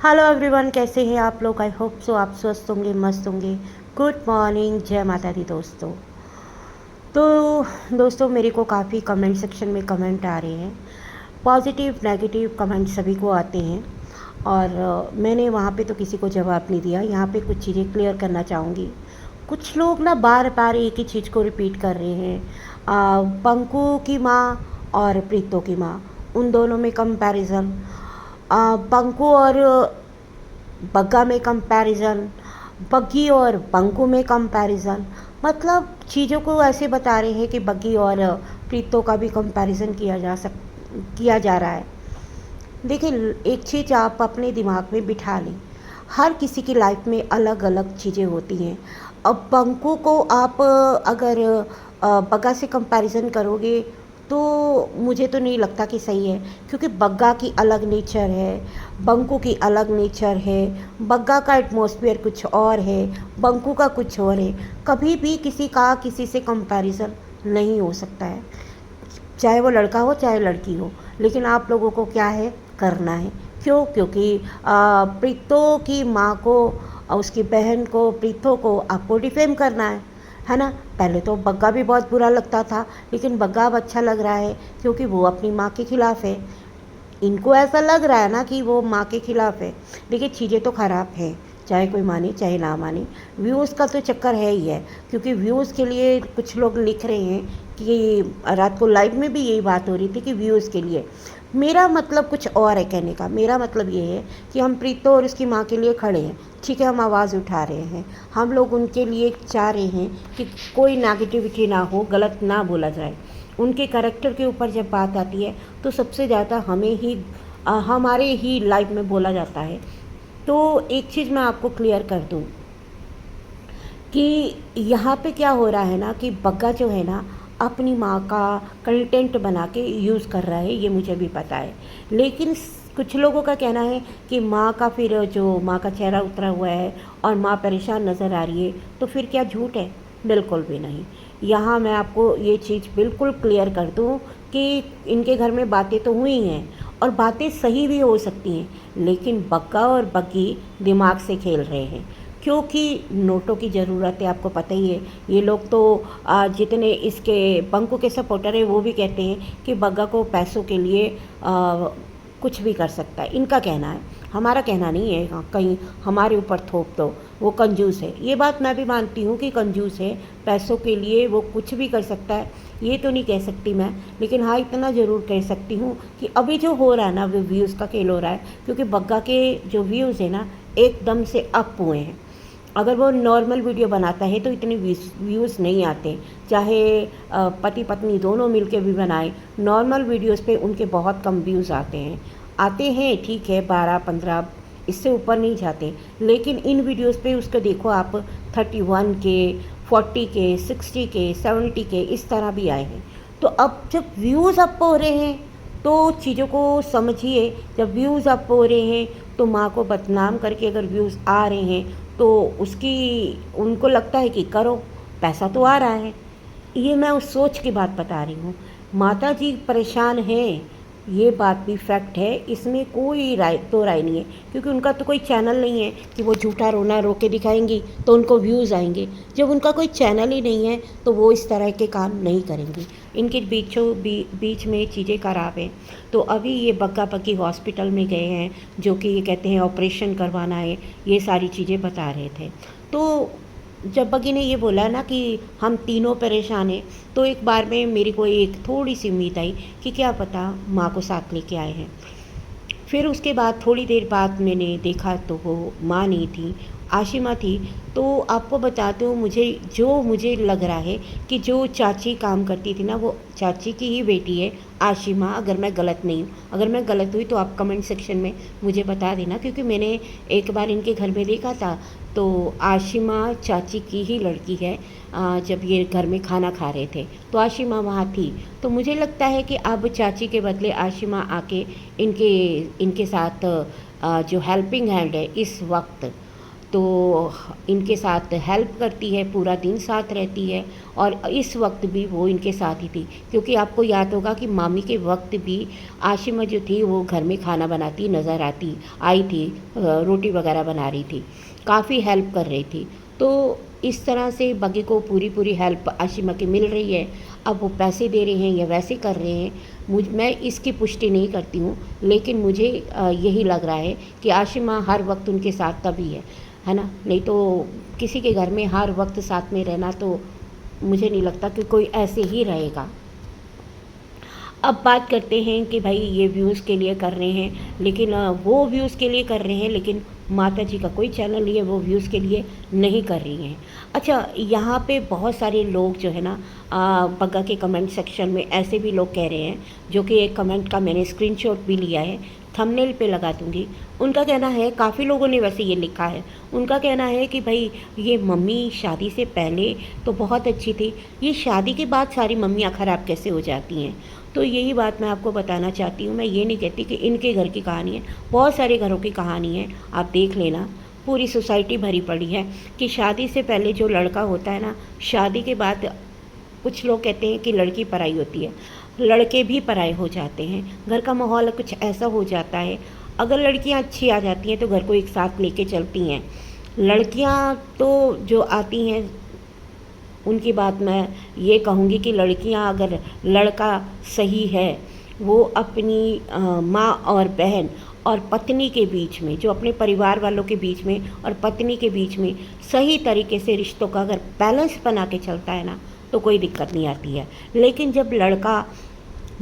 Hello everyone, कैसे हैं आप लोग। आई होप सो आप स्वस्थ होंगे, मस्त होंगे। गुड मॉर्निंग, जय माता दी दोस्तों। तो दोस्तों, मेरे को काफ़ी कमेंट सेक्शन में कमेंट आ रहे हैं। पॉजिटिव नेगेटिव कमेंट सभी को आते हैं और मैंने वहाँ पे तो किसी को जवाब नहीं दिया। यहाँ पे कुछ चीज़ें क्लियर करना चाहूँगी। कुछ लोग ना बार बार एक ही चीज़ को रिपीट कर रहे हैं। पंकु की माँ और प्रीतो की माँ, उन दोनों में कंपैरिजन। पंकु और बग्गा में कंपैरिजन, बग्गी और पंकु में कंपैरिजन। मतलब चीज़ों को ऐसे बता रहे हैं कि बग्गी और प्रीतो का भी कंपैरिजन किया जा रहा है। देखिए, एक चीज़ आप अपने दिमाग में बिठा लें। हर किसी की लाइफ में अलग अलग चीज़ें होती हैं। अब पंकु को आप अगर बग्गा से कंपैरिजन करोगे तो मुझे तो नहीं लगता कि सही है, क्योंकि बग्गा की अलग नेचर है, बंकु की अलग नेचर है। बग्गा का एटमॉस्फेयर कुछ और है, बंकु का कुछ और है। कभी भी किसी का किसी से कंपैरिजन नहीं हो सकता है, चाहे वो लड़का हो चाहे लड़की हो। लेकिन आप लोगों को क्या है, करना है। क्यों? क्योंकि प्रीतो की माँ को और उसकी बहन को, प्रीतो को आपको डिफेम करना है ना। पहले तो बग्गा भी बहुत बुरा लगता था, लेकिन बग्गा अब अच्छा लग रहा है क्योंकि वो अपनी माँ के खिलाफ है। इनको ऐसा लग रहा है ना कि वो माँ के खिलाफ है, लेकिन चीज़ें तो ख़राब हैं, चाहे कोई माने चाहे ना माने। व्यूज़ का तो चक्कर है ही है, क्योंकि व्यूज़ के लिए कुछ लोग लिख रहे हैं कि रात को लाइव में भी यही बात हो रही थी कि व्यूज़ के लिए। मेरा मतलब कुछ और है कहने का। मेरा मतलब ये है कि हम प्रीतो और उसकी माँ के लिए खड़े हैं, ठीक है, हम आवाज़ उठा रहे हैं। हम लोग उनके लिए चाह रहे हैं कि कोई नेगेटिविटी ना हो, गलत ना बोला जाए। उनके कैरेक्टर के ऊपर जब बात आती है तो सबसे ज़्यादा हमारे ही लाइफ में बोला जाता है। तो एक चीज़ मैं आपको क्लियर कर दूं कि यहाँ पे क्या हो रहा है ना, कि बग्गा जो है ना अपनी माँ का कंटेंट बना के यूज़ कर रहा है, ये मुझे भी पता है। लेकिन कुछ लोगों का कहना है कि माँ का फिर जो माँ का चेहरा उतरा हुआ है और माँ परेशान नज़र आ रही है, तो फिर क्या झूठ है? बिल्कुल भी नहीं। यहाँ मैं आपको ये चीज़ बिल्कुल क्लियर कर दूँ कि इनके घर में बातें तो हुई हैं और बातें सही भी हो सकती हैं, लेकिन बग्गा और बग्गी दिमाग से खेल रहे हैं, क्योंकि नोटों की ज़रूरत है। आपको पता ही है, ये लोग तो जितने इसके बंकू के सपोर्टर हैं वो भी कहते हैं कि बग्गा को पैसों के लिए कुछ भी कर सकता है। इनका कहना है, हमारा कहना नहीं है। हाँ, कहीं हमारे ऊपर थोप दो, वो कंजूस है। ये बात मैं भी मानती हूँ कि कंजूस है, पैसों के लिए वो कुछ भी कर सकता है, ये तो नहीं कह सकती मैं। लेकिन हाँ, इतना ज़रूर कह सकती हूँ कि अभी जो हो रहा है ना, वो व्यूज़ का खेल हो रहा है, क्योंकि बग्गा के जो व्यूज़ है ना एकदम से अप हुए हैं। अगर वो नॉर्मल वीडियो बनाता है तो इतने व्यूज़ नहीं आते, चाहे पति पत्नी दोनों मिलके भी बनाए। नॉर्मल वीडियोस पे उनके बहुत कम व्यूज़ आते हैं, ठीक है, 12-15, इससे ऊपर नहीं जाते। लेकिन इन वीडियोस पे उसको देखो आप, 31 के, 40 के, 60 के, 70 के, इस तरह भी आए हैं। तो अब जब व्यूज़ अप हो रहे हैं तो चीज़ों को समझिए। जब व्यूज़ अप हो रहे हैं तो माँ को बदनाम करके अगर व्यूज़ आ रहे हैं तो उसकी उनको लगता है कि करो, पैसा तो आ रहा है। ये मैं उस सोच की बात बता रही हूँ। माता जी परेशान हैं, ये बात भी फैक्ट है, इसमें कोई राय नहीं है, क्योंकि उनका तो कोई चैनल नहीं है कि वो झूठा रोना रो के दिखाएंगी तो उनको व्यूज़ आएंगे। जब उनका कोई चैनल ही नहीं है तो वो इस तरह के काम नहीं करेंगी। इनके बीच में चीज़ें ख़राब हैं। तो अभी ये बग्गा बग्गी हॉस्पिटल में गए हैं, जो कि ये कहते हैं ऑपरेशन करवाना है, ये सारी चीज़ें बता रहे थे। तो जब बग्गी ने ये बोला ना कि हम तीनों परेशान हैं, तो एक बार में मेरे को एक थोड़ी सी उम्मीद आई कि क्या पता माँ को साथ लेके आए हैं। फिर उसके बाद थोड़ी देर बाद मैंने देखा तो वो माँ नहीं थी, आशिमा थी। तो आपको बताते हो, मुझे लग रहा है कि जो चाची काम करती थी ना, वो चाची की ही बेटी है आशिमा, अगर मैं गलत नहीं हूँ। अगर मैं गलत हुई तो आप कमेंट सेक्शन में मुझे बता देना, क्योंकि मैंने एक बार इनके घर में देखा था। तो आशिमा चाची की ही लड़की है। जब ये घर में खाना खा रहे थे तो आशिमा वहाँ थी। तो मुझे लगता है कि अब चाची के बदले आशिमा आके इनके साथ जो हेल्पिंग हैंड है इस वक्त, तो इनके साथ हेल्प करती है, पूरा दिन साथ रहती है। और इस वक्त भी वो इनके साथ ही थी, क्योंकि आपको याद होगा कि मामी के वक्त भी आशिमा जो थी वो घर में खाना बनाती नज़र आई थी, रोटी वगैरह बना रही थी, काफ़ी हेल्प कर रही थी। तो इस तरह से बग्गी को पूरी पूरी हेल्प आशिमा की मिल रही है। अब वो पैसे दे रहे हैं या वैसे कर रहे हैं, मैं इसकी पुष्टि नहीं करती हूँ, लेकिन मुझे यही लग रहा है कि आशिमा हर वक्त उनके साथ तभी है ना। नहीं तो किसी के घर में हर वक्त साथ में रहना तो मुझे नहीं लगता कि कोई ऐसे ही रहेगा। अब बात करते हैं कि भाई ये व्यूज़ के लिए कर रहे हैं, लेकिन वो व्यूज़ के लिए कर रहे हैं, लेकिन माता जी का कोई चैनल ये वो व्यूज़ के लिए नहीं कर रही हैं। अच्छा, यहाँ पे बहुत सारे लोग जो है ना बग्गा के कमेंट सेक्शन में ऐसे भी लोग कह रहे हैं, जो कि एक कमेंट का मैंने स्क्रीनशॉट भी लिया है, थंबनेल पे लगा दूँगी। उनका कहना है, काफ़ी लोगों ने वैसे ये लिखा है, उनका कहना है कि भाई ये मम्मी शादी से पहले तो बहुत अच्छी थी, ये शादी के बाद सारी मम्मियाँ ख़राब कैसे हो जाती हैं। तो यही बात मैं आपको बताना चाहती हूँ। मैं ये नहीं कहती कि इनके घर की कहानी है, बहुत सारे घरों की कहानी है, आप देख लेना। पूरी सोसाइटी भरी पड़ी है कि शादी से पहले जो लड़का होता है ना, शादी के बाद कुछ लोग कहते हैं कि लड़की पराई होती है, लड़के भी पराए हो जाते हैं। घर का माहौल कुछ ऐसा हो जाता है, अगर लड़कियां अच्छी आ जाती हैं तो घर को एक साथ लेके चलती हैं। लड़कियां तो जो आती हैं उनकी बात मैं ये कहूँगी कि लड़कियां, अगर लड़का सही है, वो अपनी माँ और बहन और पत्नी के बीच में, जो अपने परिवार वालों के बीच में और पत्नी के बीच में सही तरीके से रिश्तों का अगर बैलेंस बना के चलता है ना, तो कोई दिक्कत नहीं आती है। लेकिन जब लड़का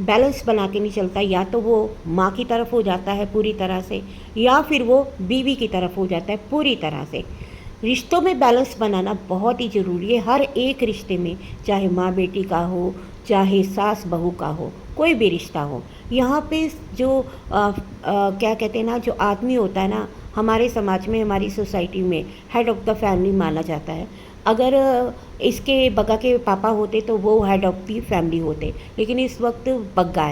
बैलेंस बना के नहीं चलता, या तो वो माँ की तरफ हो जाता है पूरी तरह से, या फिर वो बीवी की तरफ हो जाता है पूरी तरह से। रिश्तों में बैलेंस बनाना बहुत ही ज़रूरी है, हर एक रिश्ते में, चाहे माँ बेटी का हो, चाहे सास बहू का हो, कोई भी रिश्ता हो। यहाँ पे जो क्या कहते हैं ना, जो आदमी होता है ना, हमारे समाज में, हमारी सोसाइटी में हेड ऑफ़ द फैमिली माना जाता है। अगर इसके बग्गा के पापा होते तो वो हेड ऑफ़ द फैमिली होते, लेकिन इस वक्त बग्गा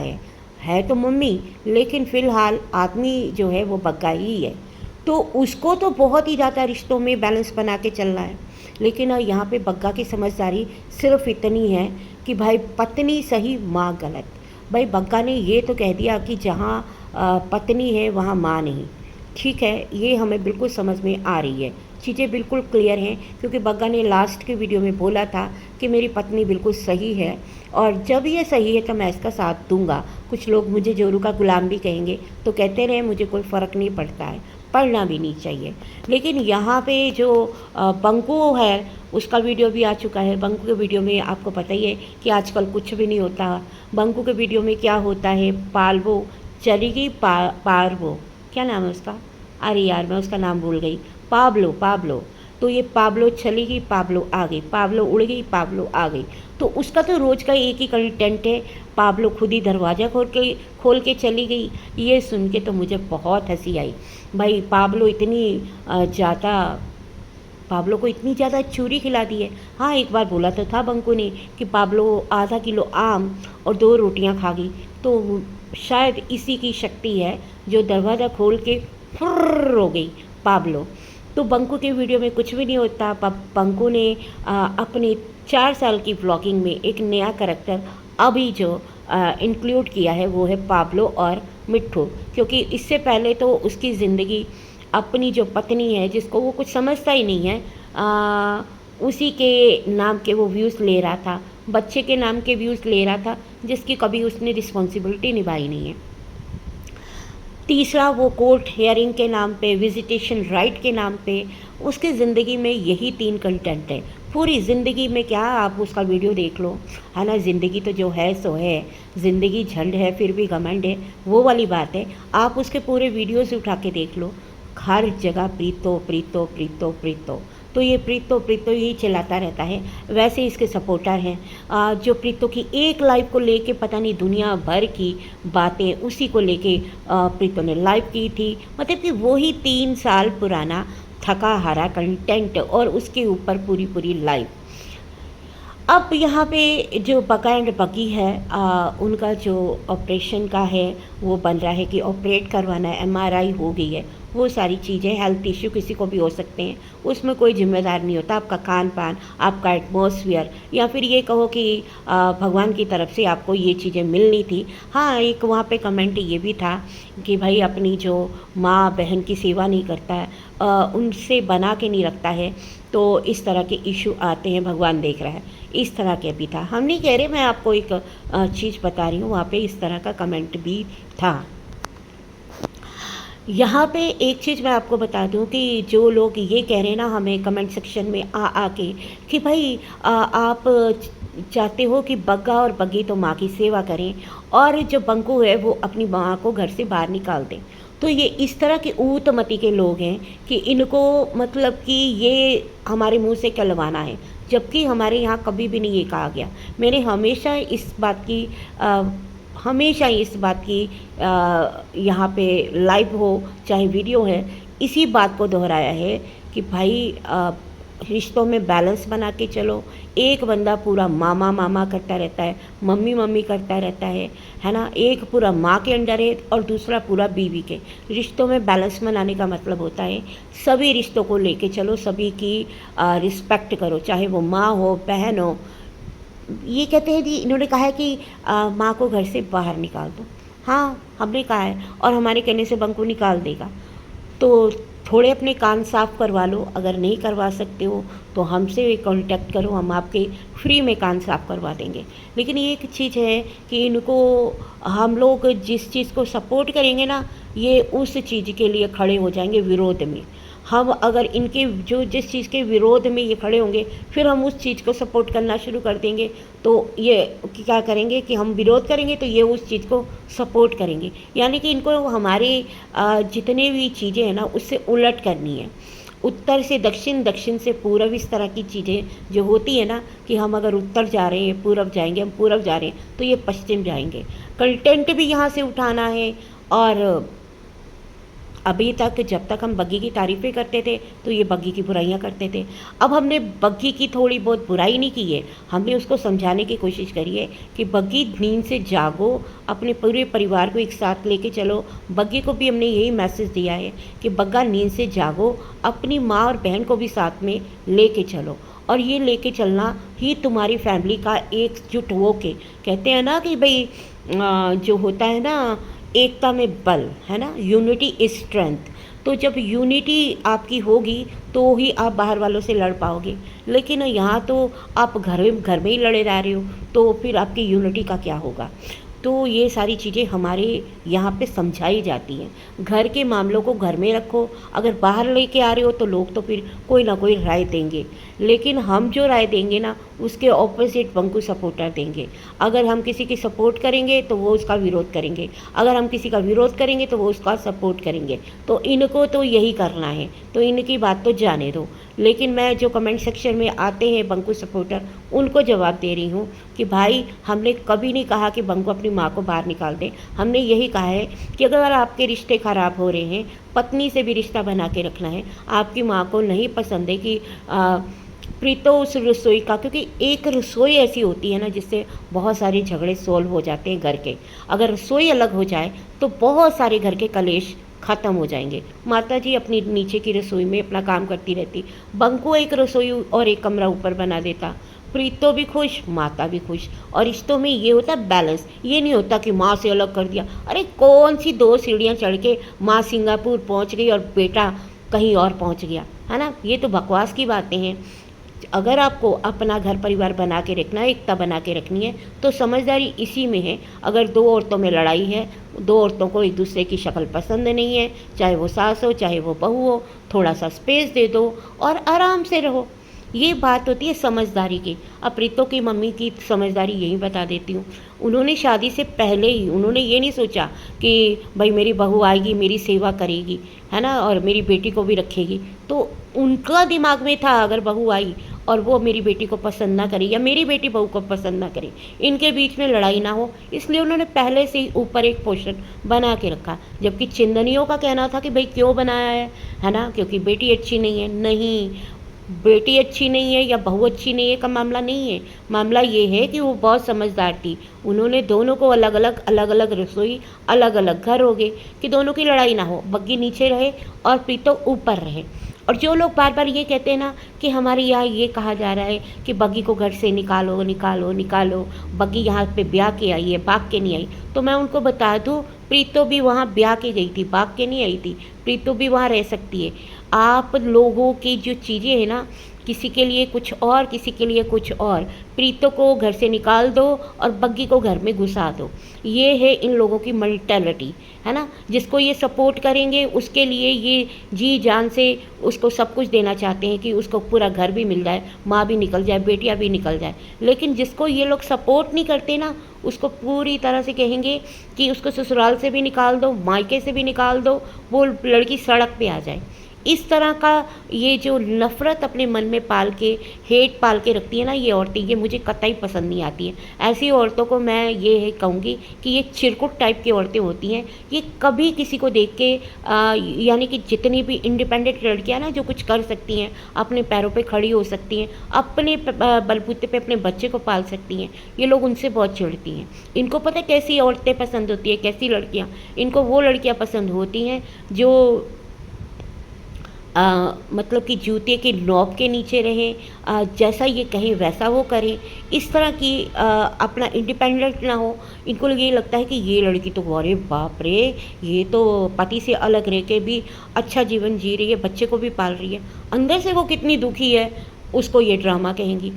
है तो मम्मी, लेकिन फ़िलहाल आदमी जो है वो बग्गा ही है। तो उसको तो बहुत ही ज़्यादा रिश्तों में बैलेंस बना के चलना है। लेकिन यहाँ पे बग्गा की समझदारी सिर्फ इतनी है कि भाई पत्नी सही माँ गलत। भाई बग्गा ने ये तो कह दिया कि जहाँ पत्नी है वहाँ माँ नहीं। ठीक है, ये हमें बिल्कुल समझ में आ रही है, चीज़ें बिल्कुल क्लियर हैं, क्योंकि बग्गा ने लास्ट के वीडियो में बोला था कि मेरी पत्नी बिल्कुल सही है, और जब ये सही है तो मैं इसका साथ दूंगा। कुछ लोग मुझे जोरू का गुलाम भी कहेंगे, तो कहते रहे, मुझे कोई फ़र्क नहीं पड़ता है, पढ़ना भी नहीं चाहिए। लेकिन यहाँ पे जो बंकू है, उसका वीडियो भी आ चुका है। बंकू के वीडियो में आपको पता ही है कि आजकल कुछ भी नहीं होता। बंकू के वीडियो में क्या होता है, पालवो चलेगी पारवो, क्या नाम है उसका, अरे यार मैं उसका नाम भूल गई, पाब्लो। तो ये पाब्लो चलेगी, पाब्लो आ गई, पाब्लो उड़ गई, पाब्लो आ गई। तो उसका तो रोज़ का एक ही कंटेंट है, पाब्लो खुद ही दरवाज़ा खोल के चली गई। ये सुन के तो मुझे बहुत हंसी आई। भाई पाब्लो पाब्लो को इतनी ज़्यादा चूरी खिला दी है। हाँ, एक बार बोला तो था बंकू ने कि पाब्लो आधा किलो आम और 2 रोटियां खा गई, तो शायद इसी की शक्ति है जो दरवाज़ा खोल के फुर्र हो गई पाब्लो। तो बंकू के वीडियो में कुछ भी नहीं होता। बंकू ने अपने 4 साल की व्लॉगिंग में एक नया करैक्टर अभी जो इंक्लूड किया है, वो है पाब्लो और मिट्ठू, क्योंकि इससे पहले तो उसकी ज़िंदगी अपनी जो पत्नी है, जिसको वो कुछ समझता ही नहीं है, उसी के नाम के वो व्यूज़ ले रहा था, बच्चे के नाम के व्यूज़ ले रहा था, जिसकी कभी उसने रिस्पॉन्सिबिलिटी निभाई नहीं है। तीसरा, वो कोर्ट हियरिंग के नाम पे, विजिटेशन राइट के नाम पे, उसकी ज़िंदगी में यही 3 कंटेंट है। पूरी ज़िंदगी में क्या, आप उसका वीडियो देख लो, है ना। ज़िंदगी तो जो है सो है, ज़िंदगी झंड है फिर भी घमंड है, वो वाली बात है। आप उसके पूरे वीडियोज़ उठा के देख लो, हर जगह प्रीतो प्रीतो प्रीतो प्रीतो। तो ये प्रीतो ही चलाता रहता है। वैसे इसके सपोर्टर हैं जो प्रीतो की एक लाइव को लेके पता नहीं दुनिया भर की बातें उसी को लेके प्रीतो ने लाइव की थी। मतलब कि वही 3 साल पुराना थका हारा कंटेंट और उसके ऊपर पूरी लाइव। अब यहाँ पे जो बग्गा एंड बग्गी है, उनका जो ऑपरेशन का है वो बन रहा है कि ऑपरेट करवाना है, MRI हो गई है, वो सारी चीज़ें हेल्थ इश्यू किसी को भी हो सकते हैं, उसमें कोई जिम्मेदार नहीं होता। आपका खान पान, आपका एटमॉस्फेयर, या फिर ये कहो कि भगवान की तरफ से आपको ये चीज़ें मिलनी थी। हाँ, एक वहाँ पे कमेंट ये भी था कि भाई अपनी जो माँ बहन की सेवा नहीं करता है, उनसे बना के नहीं रखता है, तो इस तरह के इशू आते हैं, भगवान देख रहा है। इस तरह के भी था। हम नहीं कह रहे, मैं आपको एक चीज़ बता रही हूँ, वहाँ पे इस तरह का कमेंट भी था। यहाँ पे एक चीज़ मैं आपको बता दूँ कि जो लोग ये कह रहे हैं ना हमें कमेंट सेक्शन में आके कि भाई आप चाहते हो कि बग्गा और बग्गी तो माँ की सेवा करें और जो बंकू है वो अपनी माँ को घर से बाहर निकाल दें, तो ये इस तरह के ऊतमती के लोग हैं कि इनको मतलब कि ये हमारे मुंह से कहलवाना है, जबकि हमारे यहाँ कभी भी नहीं ये कहा गया। मैंने हमेशा इस बात की यहाँ पे लाइव हो चाहे वीडियो है, इसी बात को दोहराया है कि भाई रिश्तों में बैलेंस बना के चलो। एक बंदा पूरा मामा मामा करता रहता है, मम्मी मम्मी करता रहता है ना। एक पूरा माँ के अंडर है और दूसरा पूरा बीवी के। रिश्तों में बैलेंस बनाने का मतलब होता है सभी रिश्तों को लेके चलो, सभी की रिस्पेक्ट करो, चाहे वो माँ हो बहन हो। ये कहते हैं जी, इन्होंने कहा है कि माँ को घर से बाहर निकाल दो। हाँ, हमने कहा है और हमारे कहने से बंकू निकाल देगा। तो थोड़े अपने कान साफ़ करवा लो, अगर नहीं करवा सकते हो तो हमसे कांटेक्ट करो, हम आपके फ्री में कान साफ़ करवा देंगे। लेकिन ये एक चीज़ है कि इनको हम लोग जिस चीज़ को सपोर्ट करेंगे ना, ये उस चीज़ के लिए खड़े हो जाएंगे विरोध में। हम अगर इनके जो जिस चीज़ के विरोध में ये खड़े होंगे, फिर हम उस चीज़ को सपोर्ट करना शुरू कर देंगे, तो ये क्या करेंगे कि हम विरोध करेंगे तो ये उस चीज़ को सपोर्ट करेंगे। यानी कि इनको हमारे जितने भी चीज़ें हैं ना उससे उलट करनी है। उत्तर से दक्षिण, दक्षिण से पूर्व, इस तरह की चीज़ें जो होती है ना कि हम अगर उत्तर जा रहे हैं पूर्व जाएंगे, हम पूर्व जा रहे हैं तो ये पश्चिम जाएंगे। कंटेंट भी यहाँ से उठाना है। और अभी तक जब तक हम बग्गी की तारीफ़ें करते थे तो ये बग्गी की बुराइयां करते थे। अब हमने बग्गी की थोड़ी बहुत बुराई नहीं की है, हमने उसको समझाने की कोशिश करी है कि बग्गी नींद से जागो, अपने पूरे परिवार को एक साथ लेके चलो। बग्गी को भी हमने यही मैसेज दिया है कि बग्गा नींद से जागो, अपनी माँ और बहन को भी साथ में लेके चलो। और ये लेके चलना ही तुम्हारी फैमिली का एकजुट हो के, कहते हैं ना कि भाई जो होता है ना एकता में बल है ना, यूनिटी इज स्ट्रेंथ। तो जब यूनिटी आपकी होगी तो ही आप बाहर वालों से लड़ पाओगे। लेकिन यहाँ तो आप घर में ही लड़े रह रहे हो, तो फिर आपकी यूनिटी का क्या होगा। तो ये सारी चीज़ें हमारे यहाँ पे समझाई जाती हैं। घर के मामलों को घर में रखो, अगर बाहर लेके आ रहे हो तो लोग तो फिर कोई ना कोई राय देंगे, लेकिन हम जो राय देंगे ना उसके ऑपोजिट बंकू सपोर्टर देंगे। अगर हम किसी की सपोर्ट करेंगे तो वो उसका विरोध करेंगे, अगर हम किसी का विरोध करेंगे तो वो उसका सपोर्ट करेंगे। तो इनको तो यही करना है, तो इनकी बात तो जाने दो। लेकिन मैं जो कमेंट सेक्शन में आते हैं बंकू सपोर्टर, उनको जवाब दे रही हूँ कि भाई हमने कभी नहीं कहा कि बंकू अपनी माँ को बाहर निकाल दें। हमने यही कहा है कि अगर आपके रिश्ते ख़राब हो रहे हैं, पत्नी से भी रिश्ता बना के रखना है। आपकी माँ को नहीं पसंद है कि प्रीतो उस रसोई का, क्योंकि एक रसोई ऐसी होती है ना जिससे बहुत सारे झगड़े सोल्व हो जाते हैं घर के। अगर रसोई अलग हो जाए तो बहुत सारे घर के कलेश ख़त्म हो जाएंगे। माता जी अपनी नीचे की रसोई में अपना काम करती रहती, बंकू एक रसोई और एक कमरा ऊपर बना देता, प्रीतो भी खुश, माता भी खुश। और रिश्तों में ये होता है बैलेंस, ये नहीं होता कि माँ से अलग कर दिया। अरे कौन सी 2 सीढ़ियाँ चढ़ के माँ सिंगापुर पहुँच गई और बेटा कहीं और पहुँच गया, है ना। ये तो बकवास की बातें हैं। अगर आपको अपना घर परिवार बना के रखना है, एकता बना के रखनी है, तो समझदारी इसी में है। अगर 2 औरतों में लड़ाई है, 2 औरतों को एक दूसरे की शक्ल पसंद नहीं है, चाहे वो सास हो चाहे वो बहू हो, थोड़ा सा स्पेस दे दो और आराम से रहो। ये बात होती है समझदारी की। अब प्रीतो की मम्मी की समझदारी यही बता देती हूँ। उन्होंने शादी से पहले ही उन्होंने ये नहीं सोचा कि भाई मेरी बहू आएगी मेरी सेवा करेगी, है ना, और मेरी बेटी को भी रखेगी। तो उनका दिमाग में था अगर बहू आई और वो मेरी बेटी को पसंद ना करे या मेरी बेटी बहू को पसंद ना करे, इनके बीच में लड़ाई ना हो, इसलिए उन्होंने पहले से ही ऊपर एक पोर्शन बना के रखा। जबकि चिंदनियों का कहना था कि भाई क्यों बनाया है ना, क्योंकि बेटी अच्छी नहीं है। नहीं, बेटी अच्छी नहीं है या बहू अच्छी नहीं है का मामला नहीं है। मामला ये है कि वो बहुत समझदार थी। उन्होंने दोनों को अलग अलग रसोई, अलग अलग घर हो गए कि दोनों की लड़ाई ना हो, बग्गी नीचे रहे और प्रीतो ऊपर रहे। और जो लोग बार बार ये कहते हैं ना कि हमारे यहाँ ये कहा जा रहा है कि बग्गी को घर से निकालो निकालो निकालो, बग्गी यहाँ पे ब्याह के आई है, भाग के नहीं आई, तो मैं उनको बता दूँ, प्रीतो भी वहाँ ब्याह के गई थी, भाग के नहीं आई थी। प्रीतो भी वहाँ रह सकती है। आप लोगों की जो चीज़ें हैं ना, किसी के लिए कुछ और, किसी के लिए कुछ और। प्रीतो को घर से निकाल दो और बग्गी को घर में घुसा दो। ये है इन लोगों की मेंटालिटी, है ना। जिसको ये सपोर्ट करेंगे उसके लिए ये जी जान से उसको सब कुछ देना चाहते हैं कि उसको पूरा घर भी मिल जाए, माँ भी निकल जाए, बेटियाँ भी निकल जाए। लेकिन जिसको ये लोग सपोर्ट नहीं करते ना, उसको पूरी तरह से कहेंगे कि उसको ससुराल से भी निकाल दो, मायके से भी निकाल दो, वो लड़की सड़क पे आ जाए। इस तरह का ये जो नफ़रत अपने मन में पाल के, हेट पाल के रखती है ना ये औरतें, ये मुझे कतई पसंद नहीं आती हैं। ऐसी औरतों को मैं ये है कहूँगी कि ये चिरकुट टाइप की औरतें होती हैं। ये कभी किसी को देख के यानी कि जितनी भी इंडिपेंडेंट लड़कियाँ ना जो कुछ कर सकती हैं, अपने पैरों पे खड़ी हो सकती हैं, अपने बलबूते पे अपने बच्चे को पाल सकती हैं, ये लोग उनसे बहुत चिढ़ती हैं। इनको पता है कैसी औरतें पसंद होती है, कैसी लड़कियाँ। इनको वो लड़कियाँ पसंद होती हैं जो मतलब कि जूते के नॉब के नीचे रहें, जैसा ये कहें वैसा वो करें, इस तरह की अपना इंडिपेंडेंट ना हो। इनको ये लगता है कि ये लड़की तो अरे बाप रे, ये तो पति से अलग रह के भी अच्छा जीवन जी रही है, बच्चे को भी पाल रही है, अंदर से वो कितनी दुखी है, उसको ये ड्रामा कहेंगी।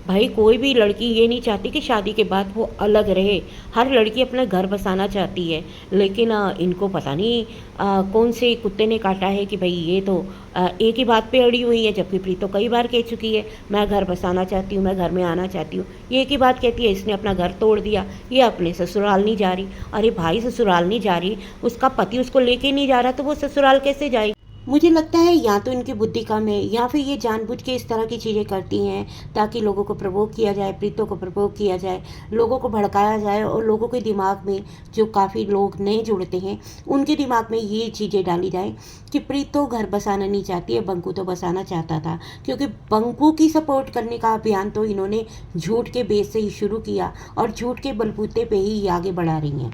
भाई कोई भी लड़की ये नहीं चाहती कि शादी के बाद वो अलग रहे। हर लड़की अपना घर बसाना चाहती है। लेकिन इनको पता नहीं कौन से कुत्ते ने काटा है कि भाई ये तो एक ही बात पे अड़ी हुई है, जबकि प्रीतो कई बार कह चुकी है मैं घर बसाना चाहती हूँ, मैं घर में आना चाहती हूँ। ये एक ही बात कहती है, इसने अपना घर तोड़ दिया, ये अपने ससुराल नहीं जा रही। अरे भाई ससुराल नहीं जा रही, उसका पति उसको लेके नहीं जा रहा, तो वो ससुराल कैसे जाएगी। मुझे लगता है या तो इनकी बुद्धि कम है या फिर ये जानबूझ के इस तरह की चीज़ें करती हैं ताकि लोगों को प्रवोक किया जाए, प्रीतों को प्रवोक किया जाए, लोगों को भड़काया जाए और लोगों के दिमाग में, जो काफ़ी लोग नए जुड़ते हैं उनके दिमाग में ये चीज़ें डाली जाए कि प्रीतो घर बसाना नहीं चाहती है, बंकू तो बसाना चाहता था। क्योंकि बंकू की सपोर्ट करने का अभियान तो इन्होंने झूठ के बेस से ही शुरू किया और झूठ के बलबूते पे ही आगे बढ़ा रही हैं।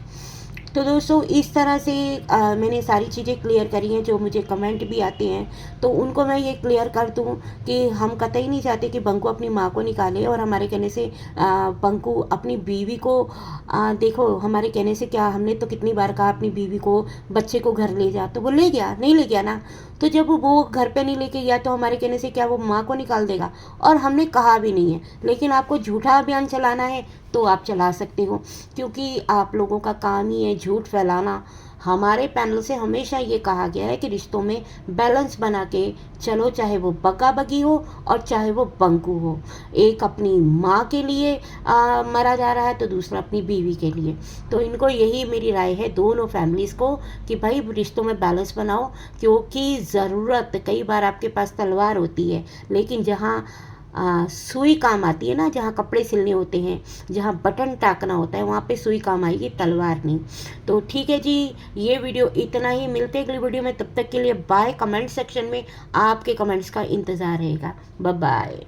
तो दोस्तों इस तरह से मैंने सारी चीज़ें क्लियर करी हैं। जो मुझे कमेंट भी आते हैं तो उनको मैं ये क्लियर कर दूं कि हम कतई नहीं चाहते कि बंकू अपनी माँ को निकाले, और हमारे कहने से बंकू अपनी बीवी को देखो, हमारे कहने से क्या, हमने तो कितनी बार कहा अपनी बीवी को, बच्चे को घर ले जा, तो वो ले गया, नहीं ले गया ना। तो जब वो घर पे नहीं लेके गया तो हमारे कहने से क्या वो माँ को निकाल देगा। और हमने कहा भी नहीं है। लेकिन आपको झूठा अभियान चलाना है तो आप चला सकते हो, क्योंकि आप लोगों का काम ही है झूठ फैलाना। हमारे पैनल से हमेशा ये कहा गया है कि रिश्तों में बैलेंस बना के चलो, चाहे वो बग्गा बगी हो और चाहे वो बंकू हो। एक अपनी माँ के लिए मरा जा रहा है तो दूसरा अपनी बीवी के लिए। तो इनको यही मेरी राय है दोनों फैमिलीज़ को कि भाई रिश्तों में बैलेंस बनाओ, क्योंकि ज़रूरत, कई बार आपके पास तलवार होती है लेकिन जहाँ सुई काम आती है ना, जहाँ कपड़े सिलने होते हैं, जहाँ बटन टाकना होता है, वहाँ पे सुई काम आएगी, तलवार नहीं। तो ठीक है जी, ये वीडियो इतना ही। मिलते हैं अगली वीडियो में, तब तक के लिए बाय। कमेंट सेक्शन में आपके कमेंट्स का इंतज़ार रहेगा। Bye bye.